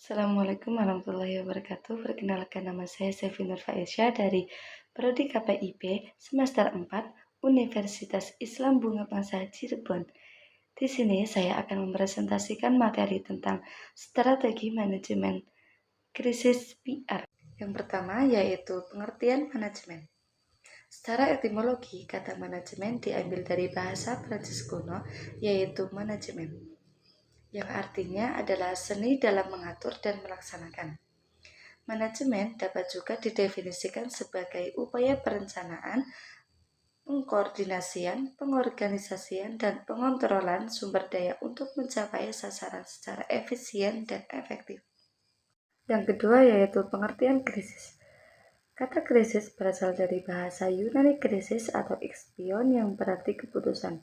Assalamualaikum warahmatullahi wabarakatuh. Perkenalkan, nama saya Sevi Nur Faisya dari Prodi KPIP semester 4 Universitas Islam Bunga Bangsa Cirebon. Di sini saya akan mempresentasikan materi tentang strategi manajemen krisis PR. Yang pertama yaitu pengertian manajemen. Secara etimologi, kata manajemen diambil dari bahasa Prancis kuno yaitu manajemen, yang artinya adalah seni dalam mengatur dan melaksanakan. Manajemen dapat juga didefinisikan sebagai upaya perencanaan, pengkoordinasian, pengorganisasian, dan pengontrolan sumber daya untuk mencapai sasaran secara efisien dan efektif. Yang kedua yaitu pengertian krisis. Kata krisis berasal dari bahasa Yunani krisis atau ikspion yang berarti keputusan,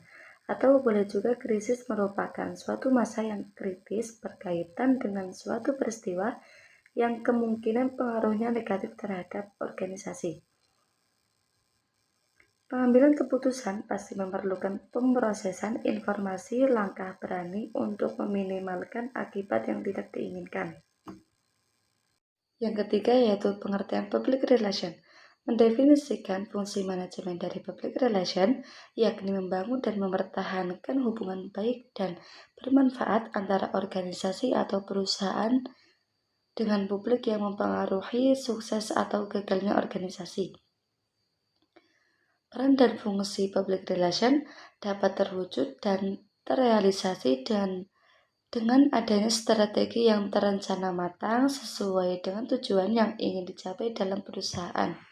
atau boleh juga krisis merupakan suatu masa yang kritis berkaitan dengan suatu peristiwa yang kemungkinan pengaruhnya negatif terhadap organisasi. Pengambilan keputusan pasti memerlukan pemrosesan informasi langkah berani untuk meminimalkan akibat yang tidak diinginkan. Yang ketiga yaitu pengertian public relation. Mendefinisikan fungsi manajemen dari public relation, yakni membangun dan mempertahankan hubungan baik dan bermanfaat antara organisasi atau perusahaan dengan publik yang mempengaruhi sukses atau gagalnya organisasi. Peran dan fungsi public relation dapat terwujud dan terrealisasi dengan adanya strategi yang terencana matang sesuai dengan tujuan yang ingin dicapai dalam perusahaan.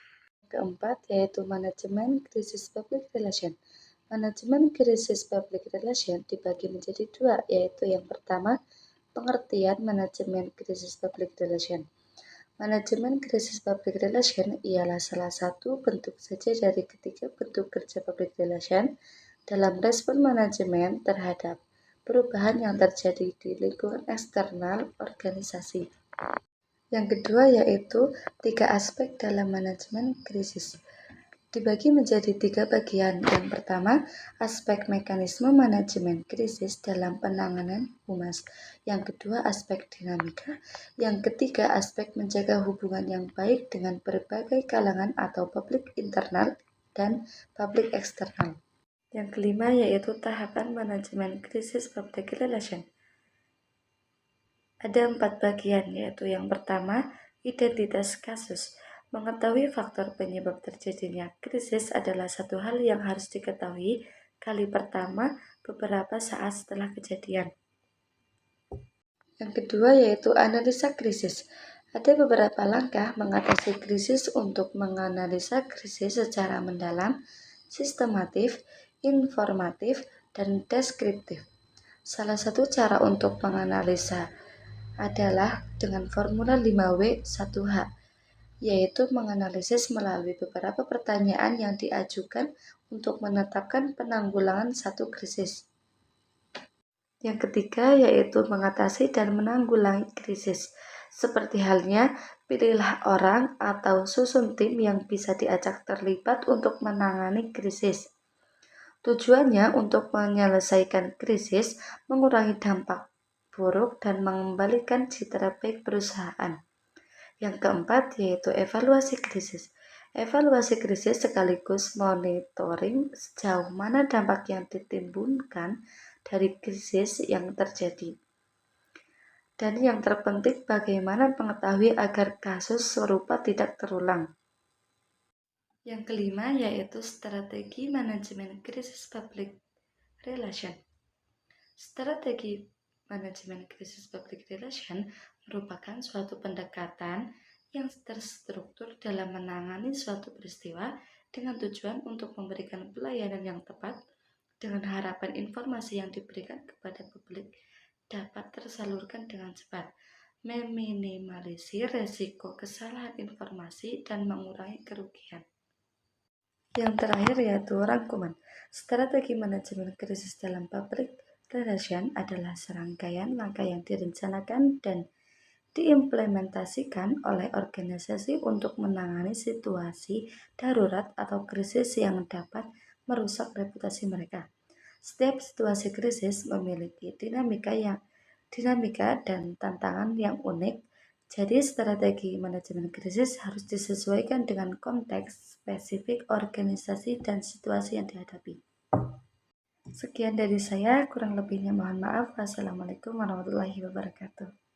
Keempat yaitu manajemen krisis public relation. Manajemen krisis public relation dibagi menjadi dua, yaitu yang pertama pengertian manajemen krisis public relation. Manajemen krisis public relation ialah salah satu bentuk saja dari ketiga bentuk kerja public relation dalam respon manajemen terhadap perubahan yang terjadi di lingkungan eksternal organisasi. Yang kedua yaitu 3 aspek dalam manajemen krisis. Dibagi menjadi 3 bagian. Yang pertama, aspek mekanisme manajemen krisis dalam penanganan humas. Yang kedua, aspek dinamika. Yang ketiga, aspek menjaga hubungan yang baik dengan berbagai kalangan atau publik internal dan publik eksternal. Yang kelima yaitu tahapan manajemen krisis public relation. Ada 4 bagian, yaitu yang pertama, identitas kasus. Mengetahui faktor penyebab terjadinya krisis adalah satu hal yang harus diketahui kali pertama beberapa saat setelah kejadian. Yang kedua yaitu analisa krisis. Ada beberapa langkah mengatasi krisis untuk menganalisa krisis secara mendalam, sistematif, informatif, dan deskriptif. Salah satu cara untuk menganalisa adalah dengan formula 5W1H, yaitu menganalisis melalui beberapa pertanyaan yang diajukan untuk menetapkan penanggulangan satu krisis. Yang ketiga yaitu mengatasi dan menanggulangi krisis. Seperti halnya, pilihlah orang atau susun tim yang bisa diajak terlibat untuk menangani krisis. Tujuannya untuk menyelesaikan krisis, mengurangi dampak buruk dan mengembalikan citra baik perusahaan. Yang keempat yaitu evaluasi krisis. Evaluasi krisis sekaligus monitoring sejauh mana dampak yang ditimbulkan dari krisis yang terjadi. Dan yang terpenting bagaimana mengetahui agar kasus serupa tidak terulang. Yang kelima yaitu strategi manajemen krisis public relation. Strategi manajemen krisis public relation merupakan suatu pendekatan yang terstruktur dalam menangani suatu peristiwa dengan tujuan untuk memberikan pelayanan yang tepat dengan harapan informasi yang diberikan kepada publik dapat tersalurkan dengan cepat, meminimalisir resiko kesalahan informasi dan mengurangi kerugian. Yang terakhir yaitu rangkuman. Strategi manajemen krisis dalam public relation adalah serangkaian langkah yang direncanakan dan diimplementasikan oleh organisasi untuk menangani situasi darurat atau krisis yang dapat merusak reputasi mereka. Setiap situasi krisis memiliki dinamika yang dinamika, dan tantangan yang unik. Jadi strategi manajemen krisis harus disesuaikan dengan konteks spesifik organisasi dan situasi yang dihadapi. Sekian dari saya, kurang lebihnya mohon maaf. Wassalamualaikum warahmatullahi wabarakatuh.